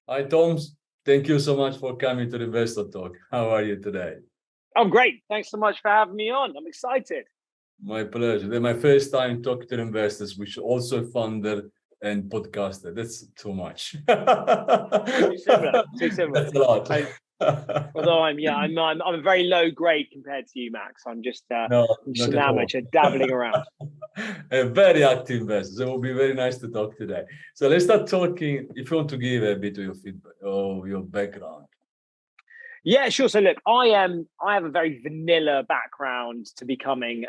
Hi, Tom. Thank you so much for coming to the Investor Talk. How are you today? I'm great. Thanks so much for having me on. I'm excited. My pleasure. This my first time talking to investors, which also founder and podcaster. That's too much. Too similar. Too similar. That's a lot. Although I'm a very low grade compared to you, Max. I'm just No, not an at all. amateur dabbling around. A very active investor. So it will be very nice to talk today. So let's start talking. If you want to give a bit of your feedback or your background. Yeah, sure. So look, I have a very vanilla background to becoming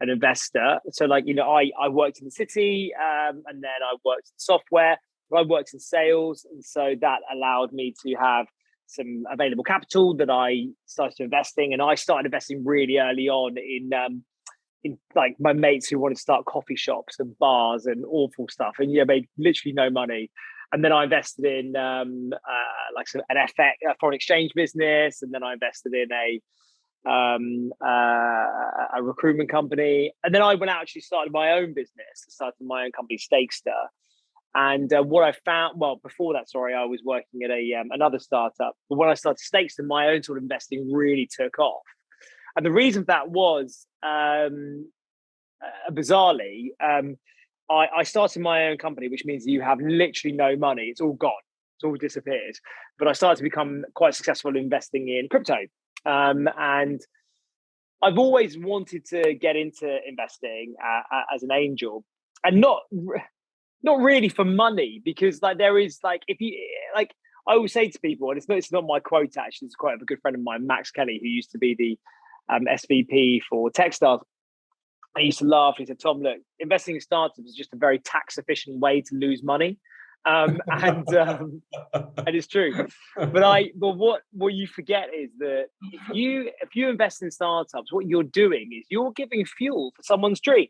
an investor. So I worked in the city, and then I worked in software. I worked in sales, and so that allowed me to have some available capital that I started investing. And I started investing really early on in like my mates who wanted to start coffee shops and bars and awful stuff, and made literally no money. And then I invested in an FX, foreign exchange business, and then I invested in a recruitment company, and then I went out actually started my own business, started my own company, Stakester. And what I found, well, before that, sorry, I was working at another startup. But when I started Stakester, my own sort of investing really took off. And the reason for that was, bizarrely, I started my own company, which means you have literally no money. It's all gone. It's all disappears. But I started to become quite successful investing in crypto. And I've always wanted to get into investing as an angel, and not really for money, because there is if you I always say to people, and it's not my quote actually, it's quite a good friend of mine, Max Kelly, who used to be the SVP for Techstars. I used to laugh. He said, "Tom, look, investing in startups is just a very tax efficient way to lose money," and it's true. But what you forget is that if you invest in startups, what you're doing is you're giving fuel for someone's dream.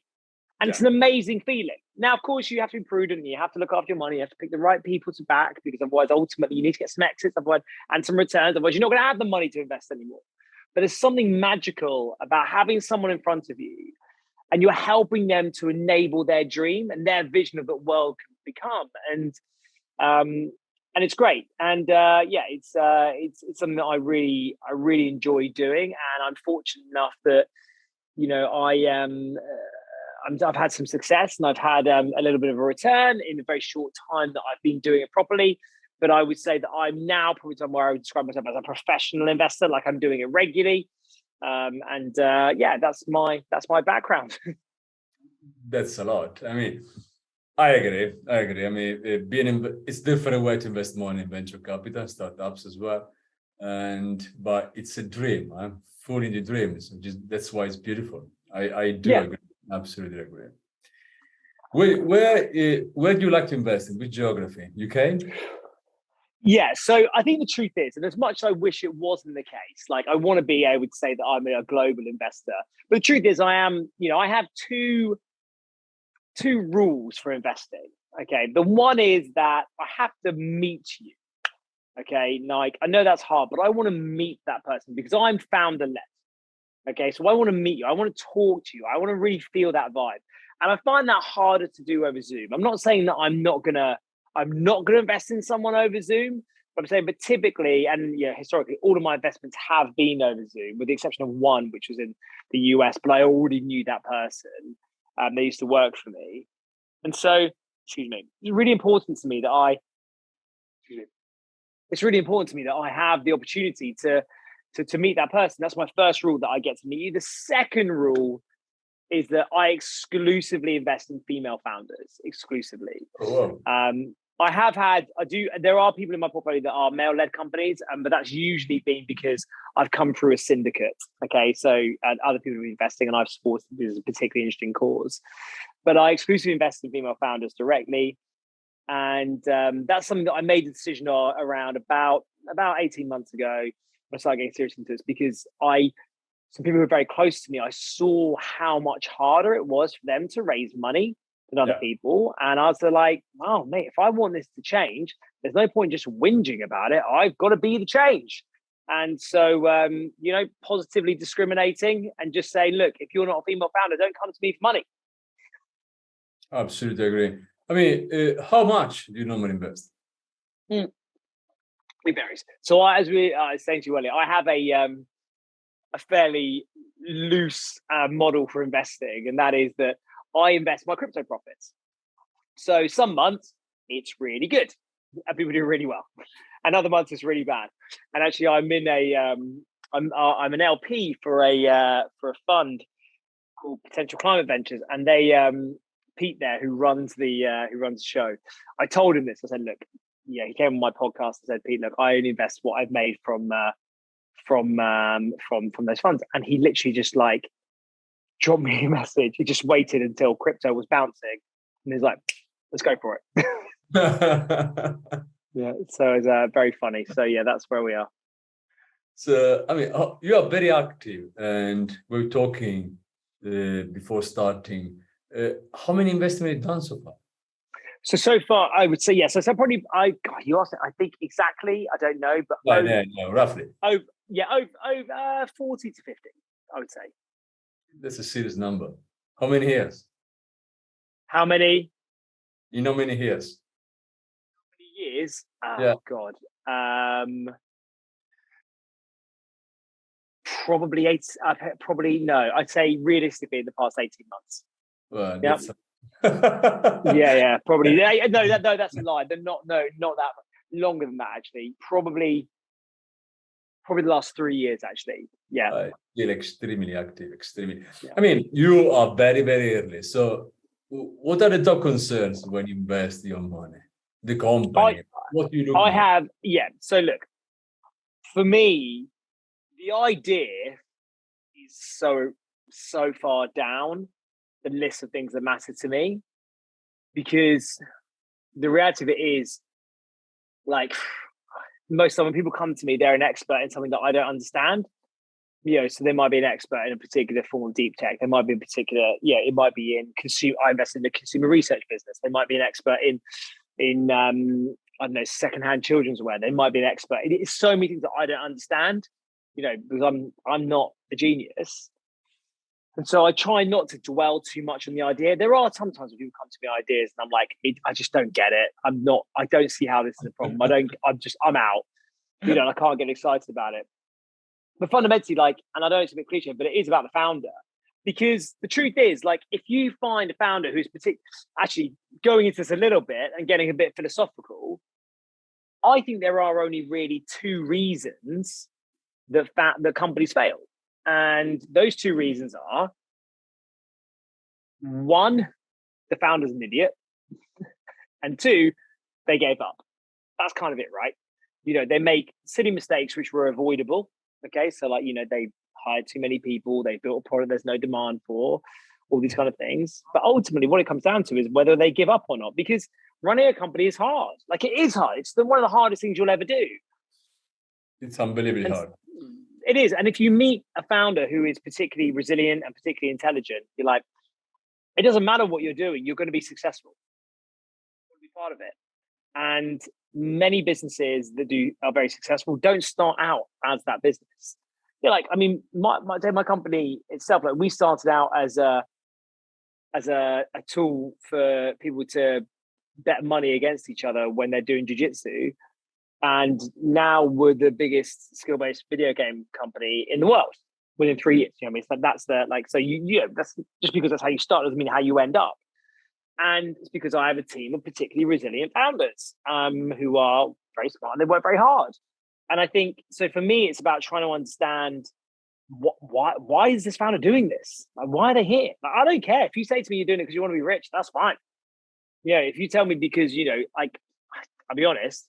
And it's an amazing feeling. Now, of course, you have to be prudent. You have to look after your money. You have to pick the right people to back, because otherwise, ultimately, you need to get some exits, and some returns. Otherwise, you're not going to have the money to invest anymore. But there's something magical about having someone in front of you, and you're helping them to enable their dream and their vision of what the world can become. And it's great. And it's something that I really enjoy doing. And I'm fortunate enough that I've had some success, and I've had a little bit of a return in a very short time that I've been doing it properly. But I would say that I'm now probably somewhere I would describe myself as a professional investor, like I'm doing it regularly. That's my background. That's a lot. I mean, I agree. I mean, it's different way to invest money in venture capital, startups as well. But it's a dream. I'm full in the dream. So that's why it's beautiful. I do agree. Absolutely agree. Where do you like to invest in? Which geography? UK? Yeah, so I think the truth is, and as much as I wish it wasn't the case, I want to be able to say that I'm a global investor. But the truth is, I am, I have two rules for investing. Okay. The one is that I have to meet you. Okay. I know that's hard, but I want to meet that person because I'm founder-led. Okay. So I want to meet you. I want to talk to you. I want to really feel that vibe. And I find that harder to do over Zoom. I'm not saying that I'm not gonna invest in someone over Zoom, but I'm saying, but typically, and historically, all of my investments have been over Zoom, with the exception of one, which was in the US, but I already knew that person. They used to work for me. And so, it's really important to me that I have the opportunity to meet that person. That's my first rule, that I get to meet you. The second rule is that I exclusively invest in female founders, exclusively. Oh, wow. There are people in my portfolio that are male-led companies, but that's usually been because I've come through a syndicate. Okay, so other people have been investing, and I've supported this as a particularly interesting cause. But I exclusively invest in female founders directly, and that's something that I made a decision around about 18 months ago. I started getting serious into this because some people who were very close to me, I saw how much harder it was for them to raise money than other people. And I was like, wow, mate, if I want this to change, there's no point just whinging about it. I've got to be the change. And so, positively discriminating and just saying, look, if you're not a female founder, don't come to me for money. Absolutely agree. I mean, how much do you normally invest? It varies. So as we saying to you earlier, I have a fairly loose model for investing, and that is that I invest my crypto profits. So some months it's really good and people do really well, and other months it's really bad. And actually, I'm in I'm an LP for a fund called Potential Climate Ventures, and they Pete there who runs the show. I told him this. I said, look, yeah, he came on my podcast and said, Pete, look, I only invest what I've made from those funds. And he literally just like dropped me a message. He just waited until crypto was bouncing, and he's like, let's go for it. Yeah, so it's very funny. So yeah, that's where we are. So I mean, you are very active, and we were talking before starting. How many investments have you done so far? So far, I would say yes. So probably you asked. I think exactly. I don't know, but roughly. Over 40 to 50. I would say. That's a serious number. How many years? How many? You know, many years. How many years? Oh yeah. God. Probably 8. Probably no. I'd say realistically in the past 18 months. Well, yeah. yeah. Probably. No, that's a lie. They're not that longer than that. Actually, probably the last 3 years. Actually, yeah. Still extremely active. Extremely. Yeah. I mean, you are very, very early. So, what are the top concerns when you invest your money? The company. What you look. So look, for me, the idea is so far down the list of things that matter to me, because the reality of it is, like, most of the time when people come to me, they're an expert in something that I don't understand. So they might be an expert in a particular form of deep tech. They might be in particular, it might be in consumer. I invest in the consumer research business. They might be an expert in I don't know, secondhand children's wear. They might be an expert. It's so many things that I don't understand. Because I'm not a genius. And so I try not to dwell too much on the idea. There are sometimes when people come to me with ideas and I'm like, I just don't get it. I don't see how this is a problem. I'm out. I can't get excited about it. But fundamentally, and I know it's a bit cliche, but it is about the founder. Because the truth is, if you find a founder who's actually going into this a little bit and getting a bit philosophical, I think there are only really 2 reasons that companies fail. And those 2 reasons are, 1, the founder's an idiot, and 2, they gave up. That's kind of it, right? They make silly mistakes which were avoidable. Okay, so they hired too many people, they built a product there's no demand for, all these kind of things. But ultimately, what it comes down to is whether they give up or not, because running a company is hard. It is hard. It's one of the hardest things you'll ever do. It's unbelievably hard. It is. And if you meet a founder who is particularly resilient and particularly intelligent, you're like, it doesn't matter what you're doing, you're going to be successful. You'll be part of it. And many businesses that are very successful don't start out as that business. My company itself, we started out as a tool for people to bet money against each other when they're doing jiu-jitsu. And now we're the biggest skill-based video game company in the world within 3 years. That's just because that's how you start doesn't mean how you end up. And it's because I have a team of particularly resilient founders who are very smart and they work very hard. And I think, so for me, it's about trying to understand why is this founder doing this? Why are they here? I don't care. If you say to me you're doing it because you want to be rich, that's fine. If you tell me because, I'll be honest,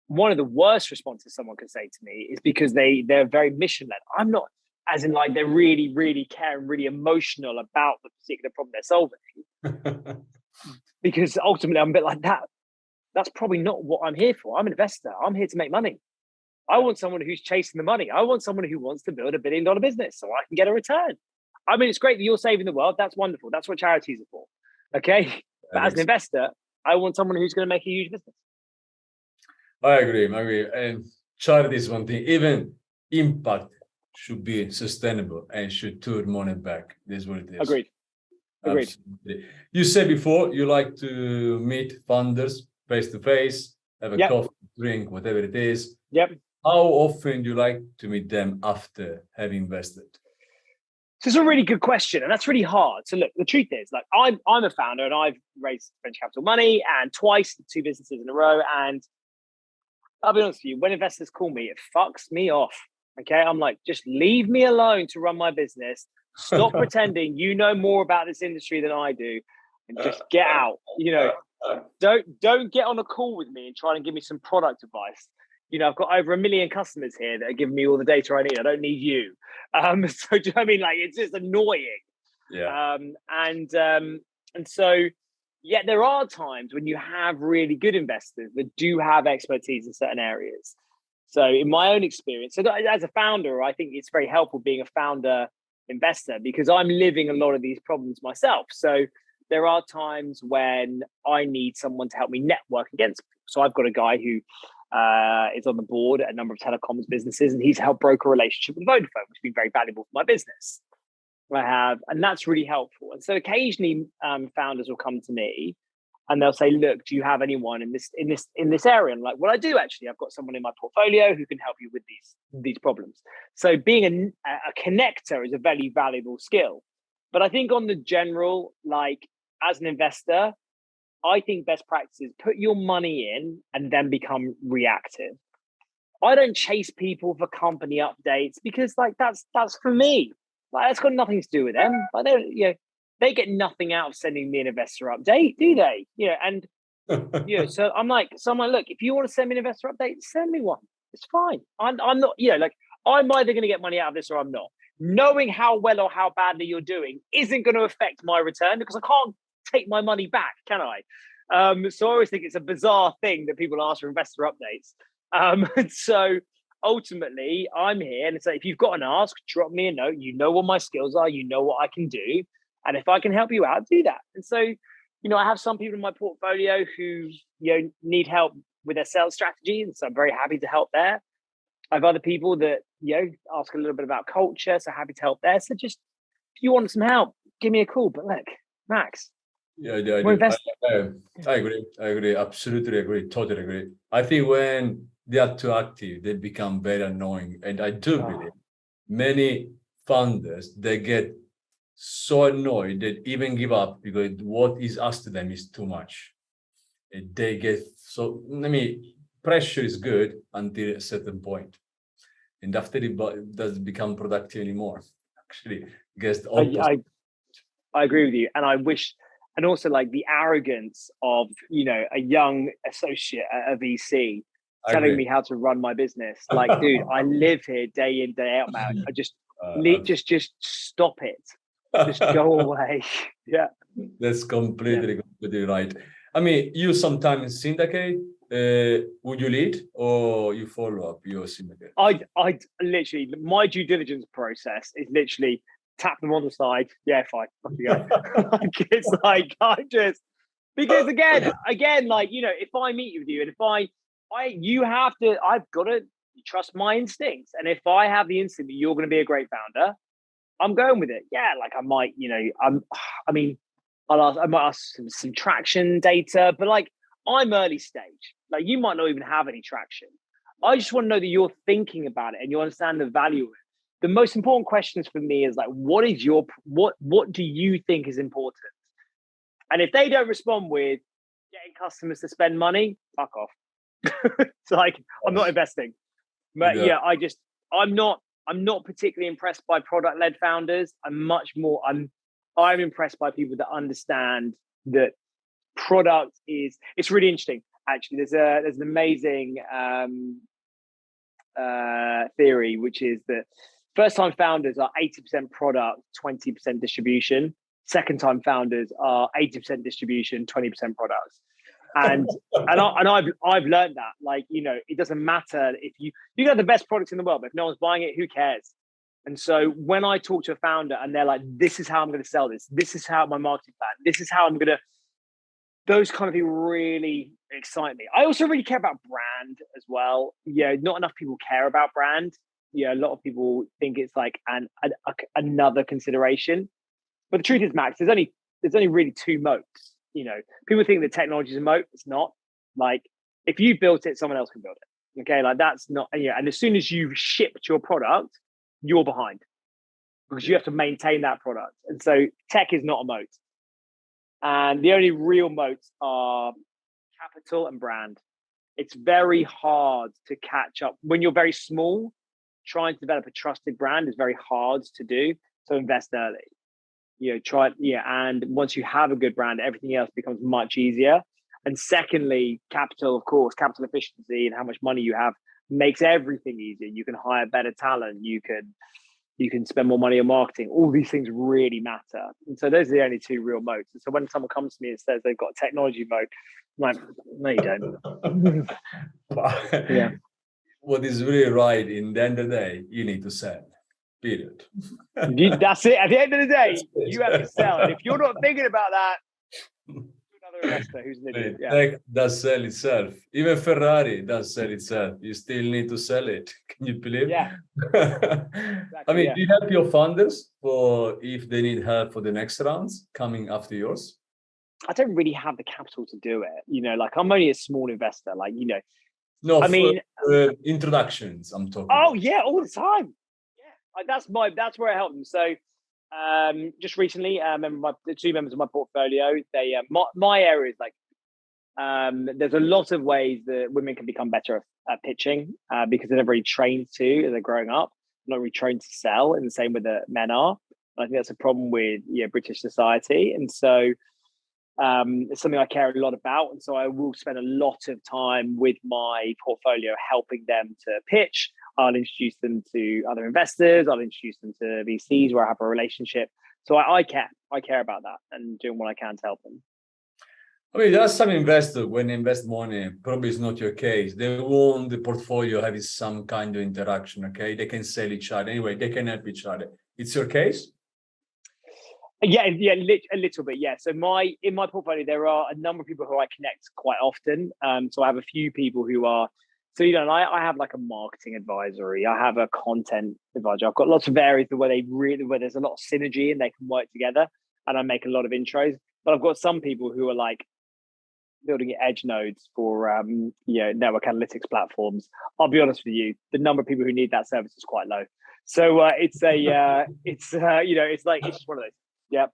one of the worst responses someone can say to me is because they're very mission-led. I'm not, as in they're really, really care and really emotional about the particular problem they're solving. Because ultimately I'm a bit like that. That's probably not what I'm here for. I'm an investor. I'm here to make money. I want someone who's chasing the money. I want someone who wants to build $1 billion business so I can get a return. I mean, it's great that you're saving the world. That's wonderful. That's what charities are for. Okay. But as an investor, I want someone who's going to make a huge business. I agree. And charity is one thing. Even impact should be sustainable and should turn money back. This is what it is. Agreed. Absolutely. You said before you like to meet founders face to face. have a Yep. coffee, drink, whatever it is. Yep. How often do you like to meet them after having invested? So it's a really good question, and that's really hard. So look, the truth is, like, I'm a founder, and I've raised venture capital money, and twice, 2 businesses in a row. And I'll be honest with you, when investors call me, it fucks me off. Okay, I'm like, just leave me alone to run my business. Stop pretending you know more about this industry than I do, and just get out. Don't get on a call with me and try and give me some product advice. I've got over 1 million customers here that are giving me all the data I need. I don't need you. So do you know what I mean? Like, it's just annoying. Yeah. And so, yeah, there are times when you have really good investors that do have expertise in certain areas. So in my own experience, so as a founder, I think it's very helpful being a founder investor, because I'm living a lot of these problems myself. So there are times when I need someone to help me network against people. So I've got a guy who is on the board at a number of telecoms businesses, and he's helped broker a relationship with Vodafone, which has been very valuable for my business. And that's really helpful. And so occasionally founders will come to me and they'll say, look, do you have anyone in this area? And like, well, I do actually. I've got someone in my portfolio who can help you with these problems. So being a connector is a very valuable skill. But I think on the general, like, as an investor, I think best practice is put your money in and then become reactive. I don't chase people for company updates, because like that's for me. Like, that's got nothing to do with them. Like, they get nothing out of sending me an investor update, do they? And so I'm like, look, if you want to send me an investor update, send me one. It's fine. I'm not, like, I'm either going to get money out of this or I'm not. Knowing how well or how badly you're doing isn't going to affect my return, because I can't take my money back, can I? So I always think it's a bizarre thing that people ask for investor updates. So ultimately, I'm here, and it's like, if you've got an ask, drop me a note. You know what my skills are. You know what I can do, and if I can help you out, do that. And so, I have some people in my portfolio who need help with their sales strategy, and so I'm very happy to help there. I have other people that ask a little bit about culture, so happy to help there. So just, if you want some help, give me a call. But look, Max. Yeah, I do. I agree. Absolutely agree. Totally agree. I think when they are too active, they become very annoying. And I do believe many founders, they get so annoyed that even give up, because what is asked of them is too much. And they get so, pressure is good until a certain point. And after it doesn't become productive anymore. Actually, I guess the opposite. I agree with you. And I wish, and also like the arrogance of, a young associate at a VC telling me how to run my business. Like, dude, I live here day in, day out, man. I just stop it. Just go away. Yeah. That's completely right. You sometimes syndicate. Would you lead or you follow up your syndicate? I literally, my due diligence process is literally tap them on the side. Yeah, fine. It's like, because again, like, if I meet with you, and if I've got to trust my instincts. And if I have the instinct that you're going to be a great founder, I'm going with it. Yeah, like I might, I might ask some traction data, but like, I'm early stage. Like, you might not even have any traction. I just want to know that you're thinking about it and you understand the value of it. The most important questions for me is like, what do you think is important? And if they don't respond with getting customers to spend money, fuck off. It's like, I'm not investing. But I'm not particularly impressed by product-led founders. I'm impressed by people that understand that product it's really interesting. Actually, there's an amazing theory, which is that first-time founders are 80% product, 20% distribution. Second-time founders are 80% distribution, 20% products. And I've learned that, like, it doesn't matter if you can have the best products in the world, but if no one's buying it, who cares? And so when I talk to a founder and they're like, this is how I'm going to sell this is how my marketing plan, this is how I'm going to, those kind of people really excite me. I also really care about brand as well. Not enough people care about brand. A lot of people think it's like another consideration. But the truth is, Max, there's only really two moats. People think that technology is a moat. It's not. Like, If you built it, someone else can build it. Okay, like that's not, yeah. And as soon as you've shipped your product, you're behind because you have to maintain that product. And so tech is not a moat. And the only real moats are capital and brand. It's very hard to catch up when you're very small. Trying to develop a trusted brand is very hard to do. So invest early. And once you have a good brand, everything else becomes much easier. And secondly, capital, of course, capital efficiency and how much money you have makes everything easier. You can hire better talent. You can spend more money on marketing. All these things really matter. And so those are the only two real moats. And so when someone comes to me and says they've got a technology moat, I'm like, no, you don't. Yeah. What is really right, in the end of the day, you need to sell. Period. That's it. At the end of the day, you have to sell. And if you're not thinking about that, another investor who's an idiot. Tech does sell itself. Even Ferrari does sell itself. You still need to sell it. Can you believe? Yeah. I mean, do you help your founders for if they need help for the next rounds coming after yours? I don't really have the capital to do it. Like I'm only a small investor. No, I mean introductions. I'm talking. Oh yeah, all the time. Yeah, that's where I help them. So, just recently, the two members of my portfolio. They my area is there's a lot of ways that women can become better at pitching because they're not really trained to as they're growing up. Not really trained to sell in the same way that men are. And I think that's a problem with British society, and so. It's something I care a lot about. And so I will spend a lot of time with my portfolio helping them to pitch. I'll introduce them to other investors. I'll introduce them to VCs where I have a relationship. So I care. I care about that and doing what I can to help them. I mean, there are some investors, when they invest money, probably it's not your case. They want the portfolio having some kind of interaction, okay? They can sell each other. Anyway, they can help each other. It's your case? Yeah, a little bit, yeah. So in my portfolio, there are a number of people who I connect quite often. So I have a few people who are, I have like a marketing advisory. I have a content advisor. I've got lots of areas where there's a lot of synergy and they can work together. And I make a lot of intros. But I've got some people who are like building edge nodes for network analytics platforms. I'll be honest with you, the number of people who need that service is quite low. So it's just one of those. Yep.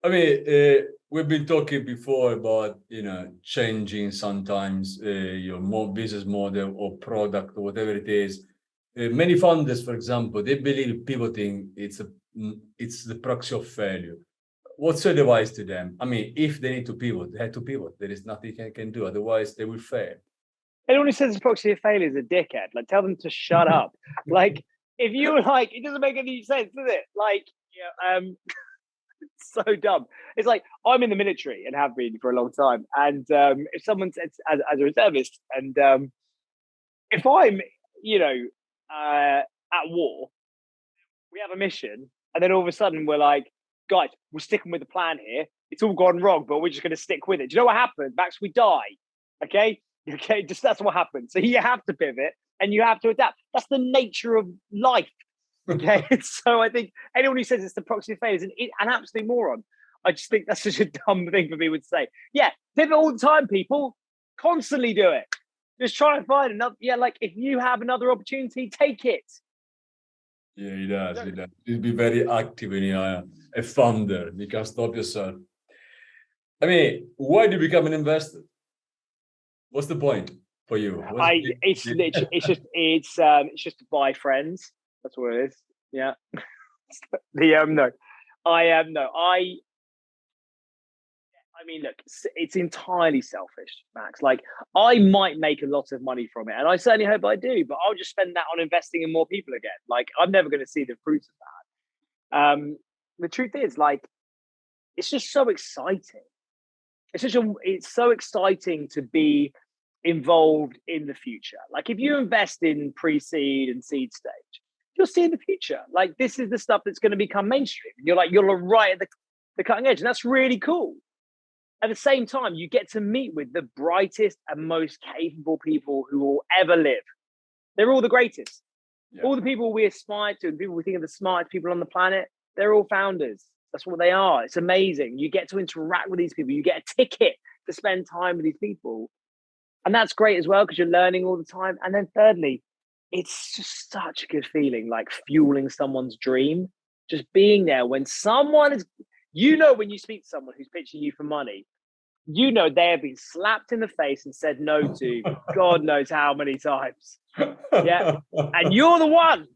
I mean, we've been talking before about, changing sometimes your business model or product or whatever it is. Many founders, for example, they believe pivoting, it's the proxy of failure. What's your advice to them? I mean, if they need to pivot, they have to pivot. There is nothing they can do. Otherwise, they will fail. Anyone who says it's proxy of failure is a dickhead. Tell them to shut up. If you were it doesn't make any sense, does it? It's so dumb. It's like I'm in the military and have been for a long time. And if someone says as a reservist, and if I'm, at war, we have a mission, and then all of a sudden we're like, guys, we're sticking with the plan here. It's all gone wrong, but we're just going to stick with it. Do you know what happens, Max? We die. Okay, just that's what happens. So you have to pivot and you have to adapt. That's the nature of life. Okay, so I think anyone who says it's the proxy of failure is an absolute moron. I just think that's such a dumb thing for people to say. Yeah, pivot all the time, people. Constantly do it. Just try and find another. Yeah, if you have another opportunity, take it. Yeah, he does. You'll be very active when you're a founder. You can't stop yourself. I mean, why do you become an investor? What's the point for you? It's just to buy friends. That's what it is. Yeah. I mean, look, it's entirely selfish, Max. I might make a lot of money from it, and I certainly hope I do, but I'll just spend that on investing in more people again. I'm never going to see the fruits of that. The truth is, it's just so exciting. It's so exciting to be involved in the future. If you invest in pre-seed and seed stage, you'll see in the future. This is the stuff that's going to become mainstream. You're right at the cutting edge, and that's really cool. At the same time, you get to meet with the brightest and most capable people who will ever live. They're all the greatest. Yeah. All the people we aspire to, the people we think are the smartest people on the planet, they're all founders. That's what they are. It's amazing. You get to interact with these people. You get a ticket to spend time with these people. And that's great as well, because you're learning all the time. And then thirdly, it's just such a good feeling, like fueling someone's dream, just being there when someone is, when you speak to someone who's pitching you for money, they have been slapped in the face and said no to God knows how many times. Yeah. And you're the one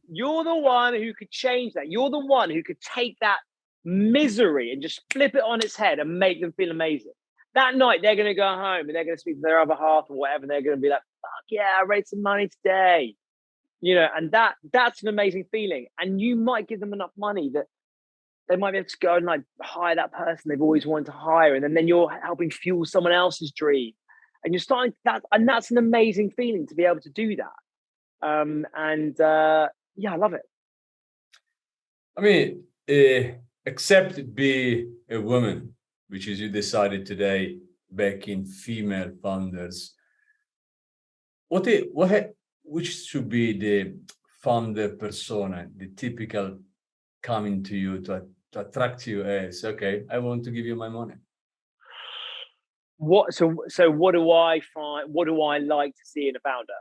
who could change that. You're the one who could take that misery and just flip it on its head and make them feel amazing. That night, they're going to go home and they're going to speak to their other half or whatever. And they're going to be like, fuck yeah, I raised some money today. And that's an amazing feeling. And you might give them enough money that they might be able to go and like hire that person they've always wanted to hire. And then you're helping fuel someone else's dream. And you're starting that. And that's an amazing feeling to be able to do that. I love it. I mean, except be a woman, which is you decided today, back in female founders. Which should be the founder persona, the typical coming to you to attract you as, okay, I want to give you my money? So what do I find? What do I like to see in a founder?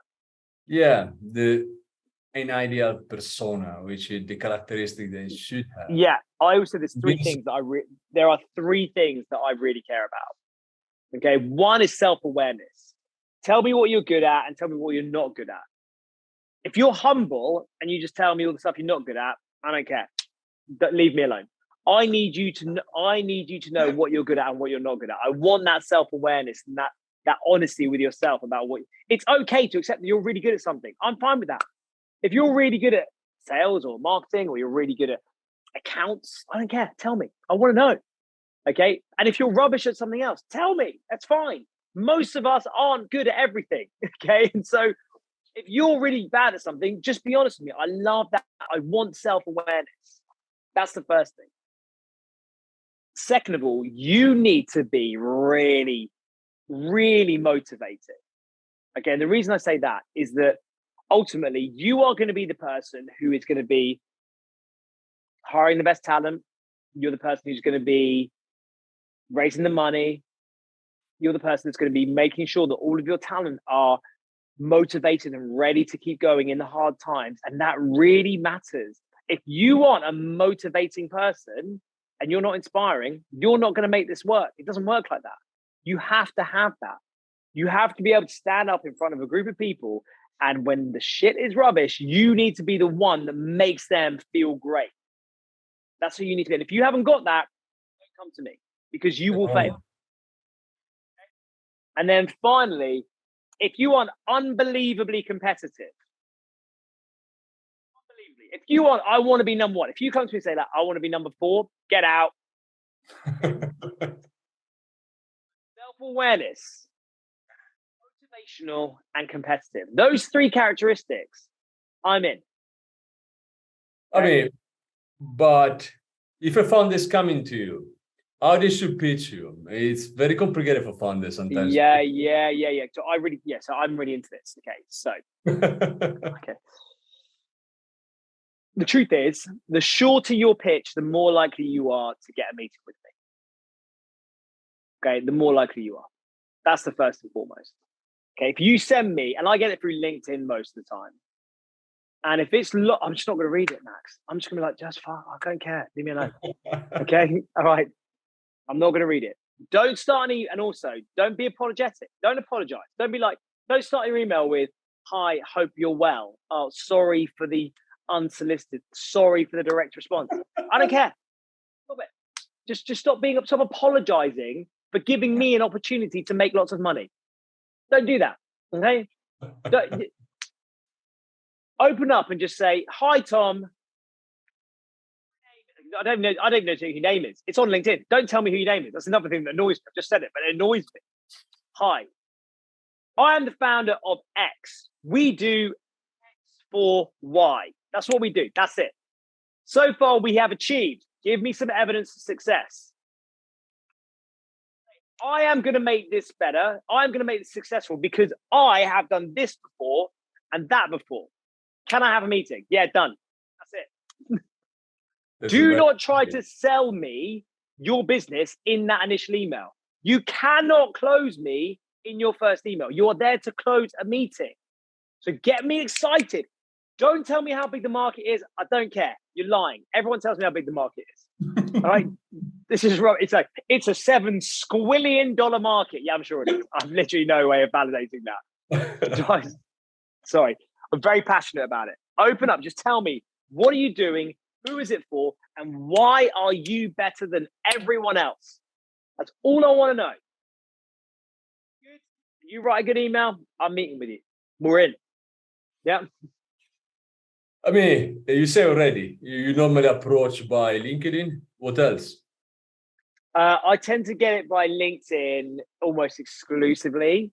Yeah, an ideal persona, which is the characteristic they should have. Yeah, I always say there's three things that there are three things that I really care about. Okay, one is self-awareness. Tell me what you're good at and tell me what you're not good at. If you're humble and you just tell me all the stuff you're not good at, I don't care. Leave me alone. I need you to know what you're good at and what you're not good at. I want that self-awareness and that honesty with yourself about what it's okay to accept that you're really good at something. I'm fine with that. If you're really good at sales or marketing, or you're really good at accounts, I don't care. Tell me. I want to know. Okay. And if you're rubbish at something else, tell me. That's fine. Most of us aren't good at everything. Okay. And so if you're really bad at something, just be honest with me. I love that. I want self-awareness. That's the first thing. Second of all, you need to be really, really motivated. Okay. And the reason I say that is that ultimately you are going to be the person who is going to be hiring the best talent. You're the person who's going to be raising the money. You're the person that's going to be making sure that all of your talent are motivated and ready to keep going in the hard times. And that really matters. If you aren't a motivating person and you're not inspiring, you're not going to make this work. It doesn't work like that. You have to have that. You have to be able to stand up in front of a group of people, and when the shit is rubbish, you need to be the one that makes them feel great. That's who you need to be. And if you haven't got that, don't come to me, because you will fail. And then finally, if you are unbelievably competitive, if you want, I want to be number one. If you come to me and say that, I want to be number 4, get out. Self-awareness, motivational, and competitive. Those 3 characteristics, I'm in. I mean, but if a founder is coming to you, how they should pitch you? It's very complicated for founders sometimes. Yeah. So I'm really into this. Okay, so okay. The truth is, the shorter your pitch, the more likely you are to get a meeting with me. Okay, the more likely you are. That's the first and foremost. Okay, if you send me, and I get it through LinkedIn most of the time, and if it's I'm just not going to read it, Max. I'm just going to be like, just fuck, I don't care. Leave me alone. Okay, all right. I'm not going to read it. Don't start and also don't be apologetic. Don't apologize. Don't start your email with, hi, hope you're well. Oh, sorry for the unsolicited. Sorry for the direct response. I don't care. Stop it. Just stop apologizing for giving me an opportunity to make lots of money. Don't do that. Okay? Open up and just say, hi, Tom. I don't know who your name is. It's on LinkedIn. Don't tell me who your name is. That's another thing that annoys me. I've just said it, but it annoys me. Hi. I am the founder of X. We do X for Y. That's what we do. That's it. So far, we have achieved. Give me some evidence of success. I am going to make this better. I'm going to make this successful because I have done this before and that before. Can I have a meeting? Yeah, done. That's it. Do not try to sell me your business in that initial email. You cannot close me in your first email. You're there to close a meeting. So get me excited. Don't tell me how big the market is. I don't care. You're lying. Everyone tells me how big the market is. All right. This is wrong. It's a $7 squillion market. Yeah, I'm sure it is. I've literally no way of validating that. Sorry. I'm very passionate about it. Open up. Just tell me, what are you doing? Who is it for? And why are you better than everyone else? That's all I want to know. You write a good email, I'm meeting with you. We're in. Yeah. I mean, you say already, you normally approach by LinkedIn. What else? I tend to get it by LinkedIn almost exclusively.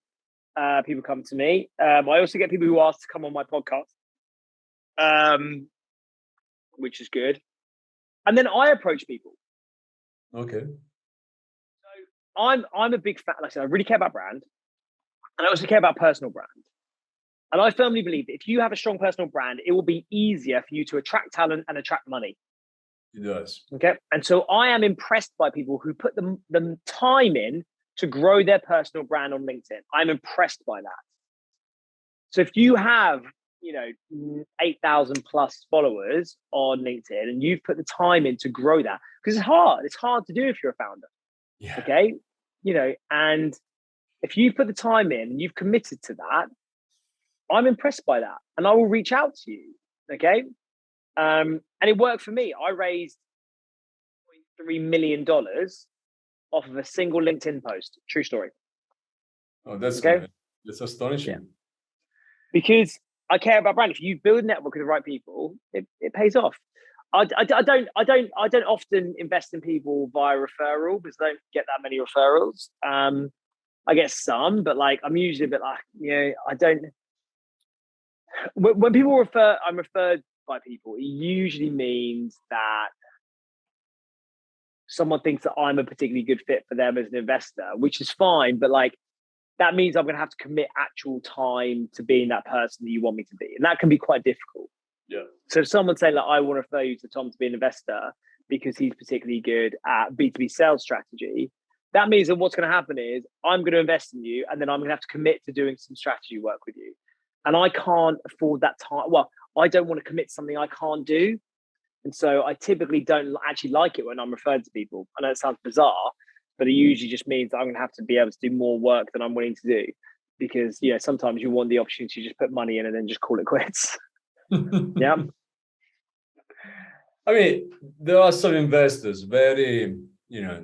People come to me. I also get people who ask to come on my podcast, which is good. And then I approach people. Okay. So I'm a big fan. Like I said, I really care about brand, and I also care about personal brand. And I firmly believe that if you have a strong personal brand, it will be easier for you to attract talent and attract money. It does. Okay. And so I am impressed by people who put the time in to grow their personal brand on LinkedIn. I'm impressed by that. So if you have, 8,000 plus followers on LinkedIn and you've put the time in to grow that, because it's hard to do if you're a founder. Yeah. Okay. And if you put the time in and you've committed to that, I'm impressed by that. And I will reach out to you. Okay. And it worked for me. I raised $3 million off of a single LinkedIn post. True story. Oh, that's okay. That's astonishing. Yeah. Because I care about brand. If you build a network with the right people, it pays off. I don't often invest in people via referral because I don't get that many referrals. I get some, but I'm usually a bit I don't. When people I'm referred by people, it usually means that someone thinks that I'm a particularly good fit for them as an investor, which is fine. But that means I'm going to have to commit actual time to being that person that you want me to be. And that can be quite difficult. Yeah. So if someone saying I want to refer you to Tom to be an investor because he's particularly good at B2B sales strategy, that means that what's going to happen is I'm going to invest in you and then I'm going to have to commit to doing some strategy work with you. And I can't afford that time. Well, I don't want to commit to something I can't do. And so I typically don't actually like it when I'm referred to people. I know it sounds bizarre, but it usually just means that I'm going to have to be able to do more work than I'm willing to do. Because, sometimes you want the opportunity to just put money in and then just call it quits. Yeah. I mean, there are some investors very,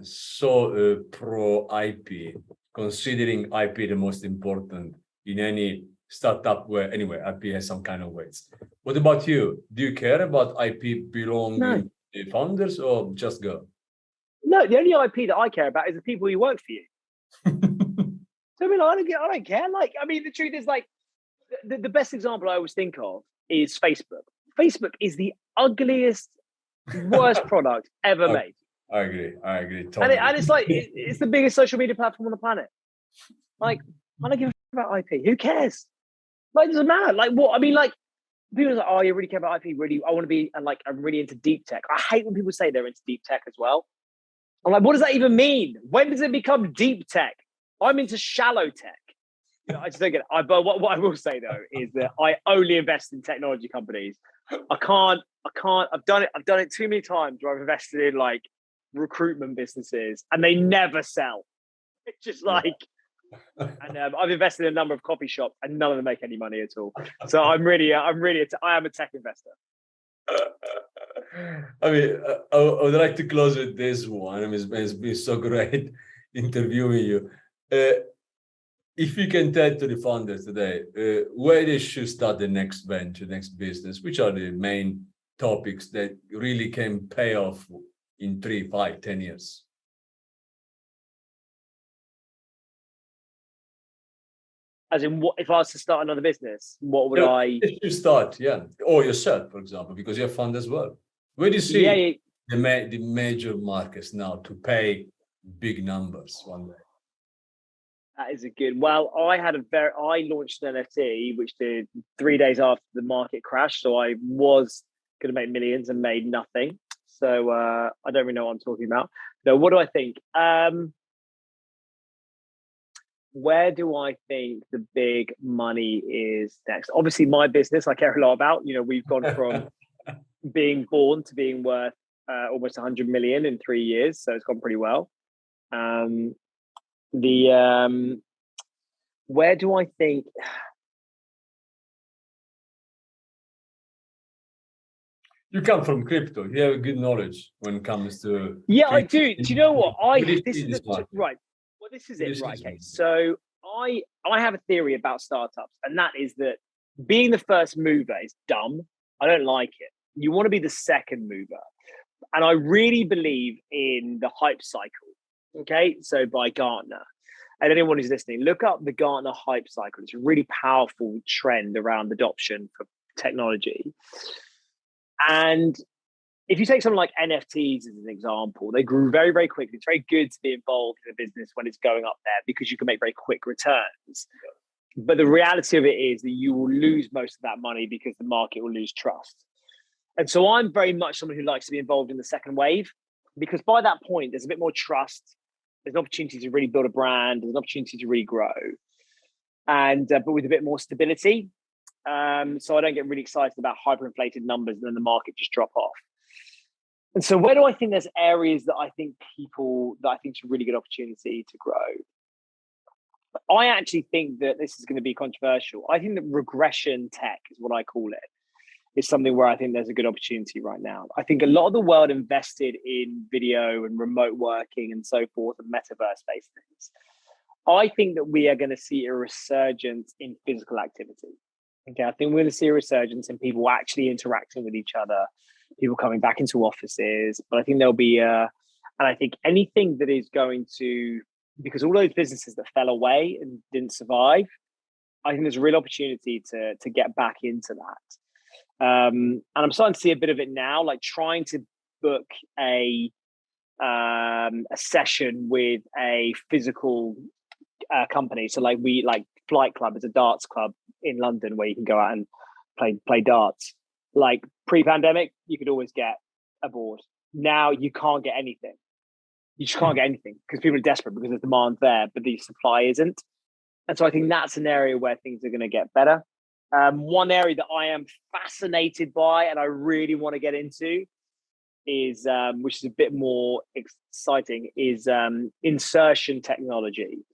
so pro IP, considering IP the most important in any startup where anyway IP has some kind of weights. What about you? Do you care about IP belonging to the founders or just go? No, the only IP that I care about is the people who work for you. So I don't care. The truth is the best example I always think of is Facebook. Facebook is the ugliest, worst product ever made. I agree. Totally. And it's it's the biggest social media platform on the planet. I don't give a about IP. Who cares? It doesn't matter. People are like, oh, you really care about IP? Really, I want to be, and I'm really into deep tech. I hate when people say they're into deep tech as well. I'm like, what does that even mean? When does it become deep tech? I'm into shallow tech. I just don't get it. But what I will say though is that I only invest in technology companies. I can't. I've done it too many times where I've invested in recruitment businesses and they never sell. It's just and I've invested in a number of coffee shops and none of them make any money at all. So I am a tech investor. I mean, I would like to close with this one. I mean, it's been so great interviewing you. If you can tell to the founders today where they should start the next venture, next business, which are the main topics that really can pay off in 3, 5, 10 years? As in, what if I was to start another business? What would I? You start, or yourself, for example, because you're a fund as well. Where do you see the major markets now to pay big numbers one day? That is a good. Well, I launched an NFT which did 3 days after the market crashed, so I was going to make millions and made nothing. So I don't really know what I'm talking about. No, what do I think? where do I think the big money is next? Obviously, my business I care a lot about. We've gone from being born to being worth almost 100 million in 3 years, so it's gone pretty well. Where do I think? You come from crypto. You have good knowledge when it comes to. Yeah, I do. Do you know what? This is right. Well, this is it. Right. Okay. So I have a theory about startups, and that is that being the first mover is dumb. I don't like it. You want to be the second mover. And I really believe in the hype cycle. Okay. So by Gartner. And anyone who's listening, look up the Gartner hype cycle. It's a really powerful trend around adoption for technology. And if you take something like NFTs as an example, they grew very, very quickly. It's very good to be involved in a business when it's going up there because you can make very quick returns. But the reality of it is that you will lose most of that money because the market will lose trust. And so I'm very much someone who likes to be involved in the second wave, because by that point, there's a bit more trust. There's an opportunity to really build a brand. There's an opportunity to really grow, and but with a bit more stability. So I don't get really excited about hyperinflated numbers and then the market just drop off. And so where do I think there's areas that I think it's a really good opportunity to grow? I actually think that this is going to be controversial. I think that regression tech is what I call it, is something where I think there's a good opportunity right now. I think a lot of the world invested in video and remote working and so forth and metaverse-based things. I think that we are going to see a resurgence in physical activity. Okay, I think we're going to see a resurgence in people actually interacting with each other, people coming back into offices. But I think there'll be and I think anything that is going to, because all those businesses that fell away and didn't survive, I think there's a real opportunity to get back into that. And I'm starting to see a bit of it now, like trying to book a session with a physical company. So like Flight Club is a darts club in London where you can go out and play darts. Like pre-pandemic, you could always get a board. Now you can't get anything. You just can't get anything because people are desperate because the demand's there, but the supply isn't. And so I think that's an area where things are going to get better. One area that I am fascinated by and I really want to get into is, which is a bit more exciting, is insertion technology.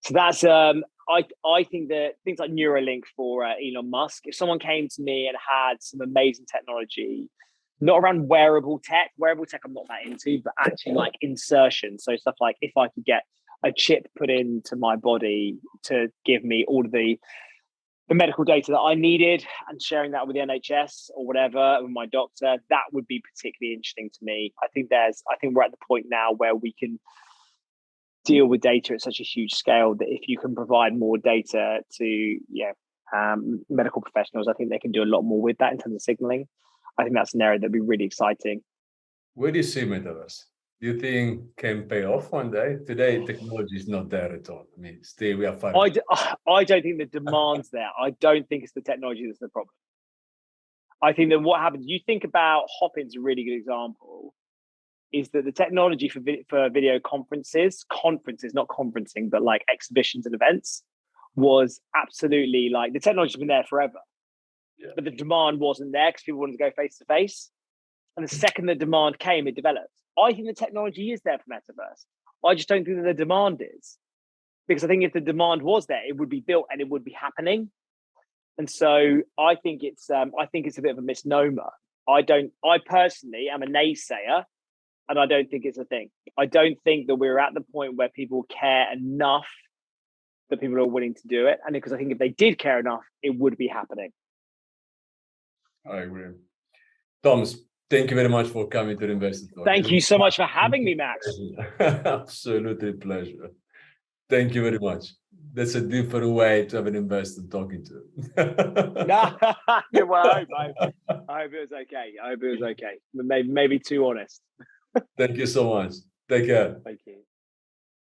So that's, I think that things like Neuralink for Elon Musk, if someone came to me and had some amazing technology, not around wearable tech I'm not that into, but actually like insertion. So stuff like if I could get a chip put into my body to give me all of the medical data that I needed and sharing that with the NHS or whatever, with my doctor, that would be particularly interesting to me. I think we're at the point now where we can deal with data at such a huge scale that if you can provide more data to medical professionals, I think they can do a lot more with that in terms of signaling. I think that's an area that'd be really exciting. Where do you see metaverse? Do you think can pay off one day? Today, technology is not there at all. I mean, still we are fine. I don't think the demand's there. I don't think it's the technology that's the problem. I think that what happens, you think about Hopin's a really good example, is that the technology for video conferences, not conferencing, but like exhibitions and events, was absolutely like the technology's been there forever. Yeah. But the demand wasn't there because people wanted to go face to face. And the second the demand came, it developed. I think the technology is there for metaverse. I just don't think that the demand is. Because I think if the demand was there, it would be built and it would be happening. And so I think it's a bit of a misnomer. I personally am a naysayer, and I don't think it's a thing. I don't think that we're at the point where people care enough that people are willing to do it. And because I think if they did care enough, it would be happening. I agree. Thomas, thank you very much for coming to the TheInvestorTalk. Thank you so much for having me, Max. Absolutely pleasure. Thank you very much. That's a different way to have an investor talking to. Well, I hope it was okay. Maybe too honest. Thank you so much. Take care. Thank you.